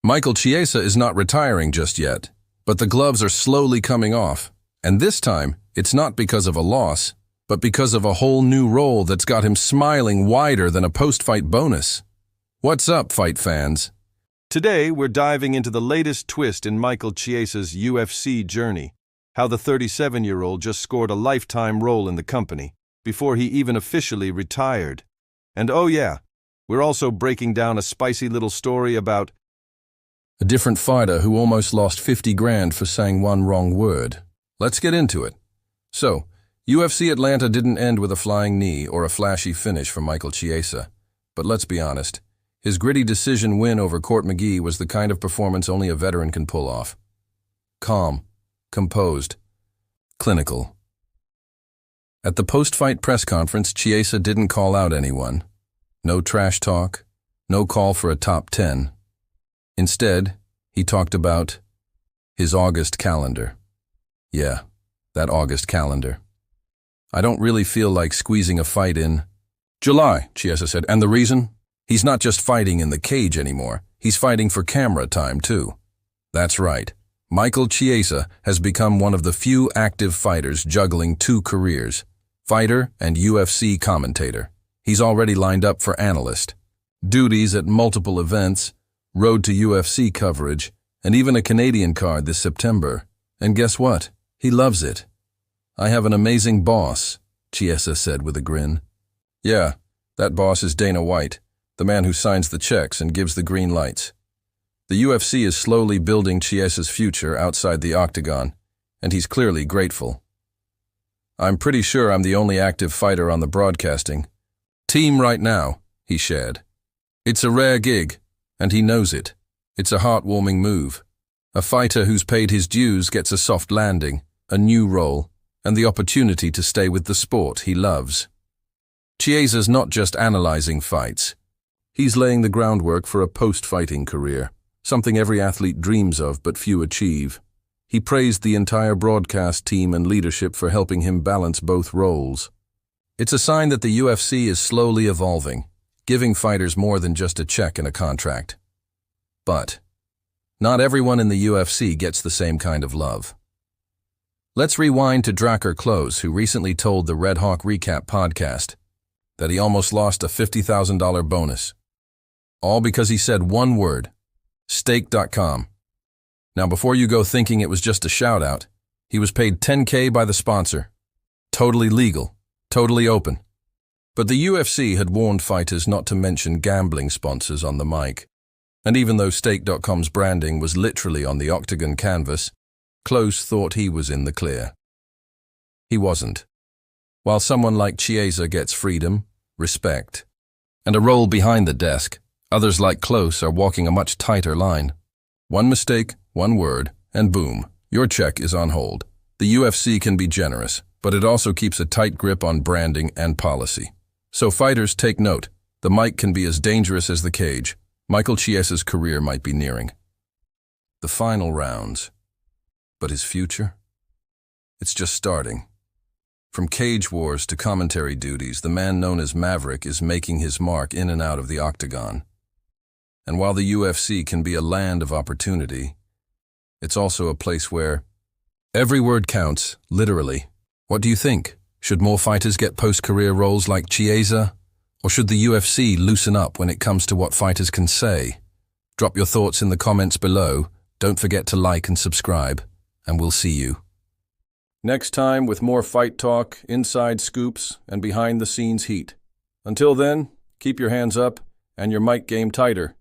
Michael Chiesa is not retiring just yet, but the gloves are slowly coming off. And this time, it's not because of a loss, but because of a whole new role that's got him smiling wider than a post-fight bonus. What's up, fight fans? Today, we're diving into the latest twist in Michael Chiesa's UFC journey, how the 37-year-old just scored a lifetime role in the company before he even officially retired. And oh yeah, we're also breaking down a spicy little story about a different fighter who almost lost 50 grand for saying one wrong word. Let's get into it. So, UFC Atlanta didn't end with a flying knee or a flashy finish for Michael Chiesa. But let's be honest, his gritty decision win over Court McGee was the kind of performance only a veteran can pull off. Calm, composed, clinical. At the post-fight press conference, Chiesa didn't call out anyone. No trash talk, no call for a top 10. Instead, he talked about his August calendar. Yeah, that August calendar. I don't really feel like squeezing a fight in July, Chiesa said, and the reason? He's not just fighting in the cage anymore, he's fighting for camera time too. That's right, Michael Chiesa has become one of the few active fighters juggling two careers, fighter and UFC commentator. He's already lined up for Analyst, duties at multiple events, road to UFC coverage, and even a Canadian card this September. And guess what? He loves it. I have an amazing boss, Chiesa said with a grin. Yeah, that boss is Dana White, the man who signs the checks and gives the green lights. The UFC is slowly building Chiesa's future outside the octagon, and he's clearly grateful. I'm pretty sure I'm the only active fighter on the broadcasting team right now, he shared. It's a rare gig, and he knows it. It's a heartwarming move. A fighter who's paid his dues gets a soft landing, a new role, and the opportunity to stay with the sport he loves. Chiesa's not just analyzing fights. He's laying the groundwork for a post-fighting career, something every athlete dreams of but few achieve. He praised the entire broadcast team and leadership for helping him balance both roles. It's a sign that the UFC is slowly evolving, giving fighters more than just a check and a contract. But not everyone in the UFC gets the same kind of love. Let's rewind to Drakkar Klose, who recently told the Red Hawk Recap podcast that he almost lost a $50,000 bonus. All because he said one word, Stake.com. Now before you go thinking it was just a shout-out, he was paid $10K by the sponsor. Totally legal, totally open. But the UFC had warned fighters not to mention gambling sponsors on the mic. And even though Stake.com's branding was literally on the octagon canvas, Klose thought he was in the clear. He wasn't. While someone like Chiesa gets freedom, respect, and a role behind the desk, others like Klose are walking a much tighter line. One mistake, one word, and boom, your check is on hold. The UFC can be generous, but it also keeps a tight grip on branding and policy. So fighters, take note. The mic can be as dangerous as the cage. Michael Chiesa's career might be nearing the final rounds. But his future? It's just starting. From cage wars to commentary duties, the man known as Maverick is making his mark in and out of the octagon. And while the UFC can be a land of opportunity, it's also a place where every word counts, literally. What do you think? Should more fighters get post-career roles like Chiesa? Or should the UFC loosen up when it comes to what fighters can say? Drop your thoughts in the comments below. Don't forget to like and subscribe, and we'll see you next time with more fight talk, inside scoops, and behind-the-scenes heat. Until then, keep your hands up and your mic game tighter.